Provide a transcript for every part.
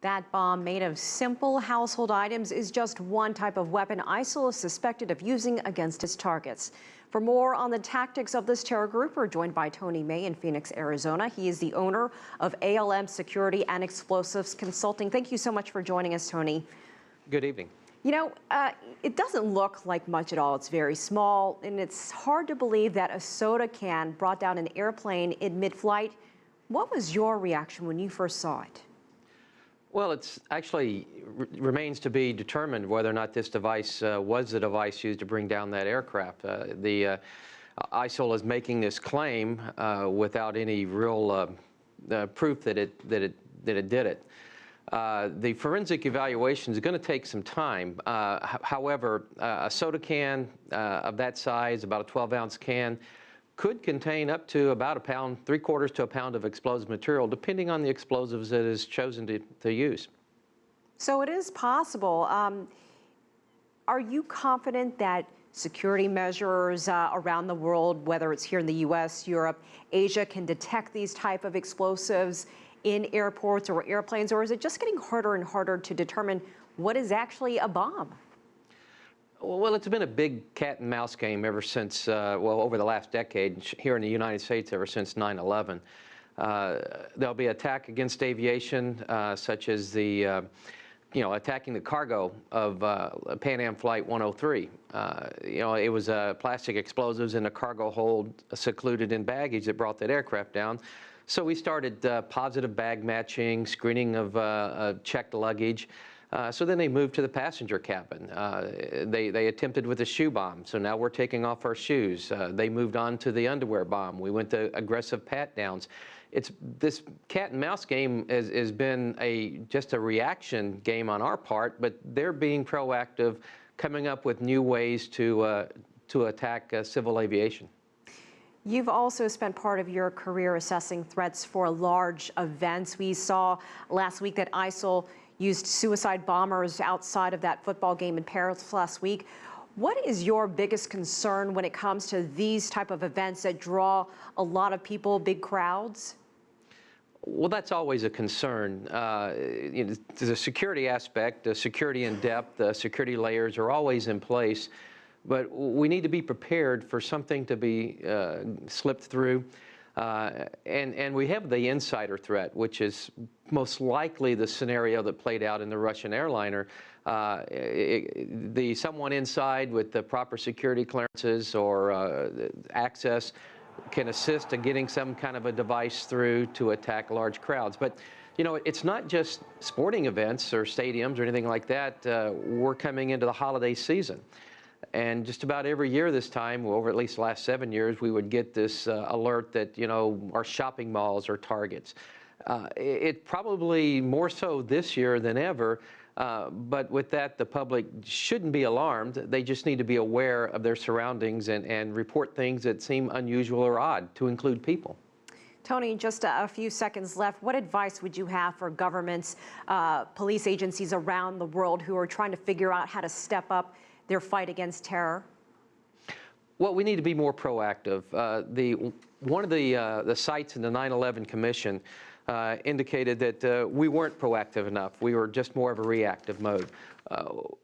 That bomb made of simple household items is just one type of weapon ISIL is suspected of using against its targets. For more on the tactics of this terror group, we're joined by Tony May in Phoenix, Arizona. He is the owner of ALM Security and Explosives Consulting. Thank you so much for joining us, Tony. Good evening. You know, it doesn't look like much at all. It's very small, and it's hard to believe that a soda can brought down an airplane in mid-flight. What was your reaction when you first saw it? Well, it's actually remains to be determined whether or not this device was the device used to bring down that aircraft. ISIL is making this claim without any real proof that it did it. The forensic evaluation is going to take some time. However, a soda can of that size, about a 12-ounce can, could contain up to about a pound, 3/4 to a pound of explosive material, depending on the explosives that is chosen to use. So it is possible. Are you confident that security measures around the world, whether it's here in the U.S., Europe, Asia, can detect these type of explosives in airports or airplanes, or is it just getting harder and harder to determine what is actually a bomb? Well, it's been a big cat and mouse game ever since, well, over the last decade here in the United States, ever since 9/11. There'll be attack against aviation, such as the, attacking the cargo of Pan Am Flight 103. It was plastic explosives in a cargo hold secluded in baggage that brought that aircraft down. So we started positive bag matching, screening of checked luggage. So then they moved to the passenger cabin. They attempted with a shoe bomb, so now we're taking off our shoes. They moved on to the underwear bomb. We went to aggressive pat-downs. This cat and mouse game has been just a reaction game on our part, but they're being proactive, coming up with new ways to attack civil aviation. You've also spent part of your career assessing threats for large events. We saw last week that ISIL used suicide bombers outside of that football game in Paris last week. What is your biggest concern when it comes to these type of events that draw a lot of people, big crowds? Well, that's always a concern. The security aspect, the security in depth, the security layers are always in place, but we need to be prepared for something to be slipped through. And we have the insider threat, which is most likely the scenario that played out in the Russian airliner. Someone inside with the proper security clearances or access can assist in getting some kind of a device through to attack large crowds. But it's not just sporting events or stadiums or anything like that. We're coming into the holiday season. And just about every year this time, over at least the last 7 years, we would get this alert that, our shopping malls are targets. It probably more so this year than ever, but with that, the public shouldn't be alarmed. They just need to be aware of their surroundings and report things that seem unusual or odd, to include people. Tony, just a few seconds left. What advice would you have for governments, police agencies around the world who are trying to figure out how to step up their fight against terror? Well, we need to be more proactive. One of the sites in the 9/11 Commission indicated that we weren't proactive enough. We were just more of a reactive mode.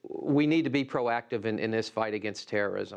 We need to be proactive in this fight against terrorism.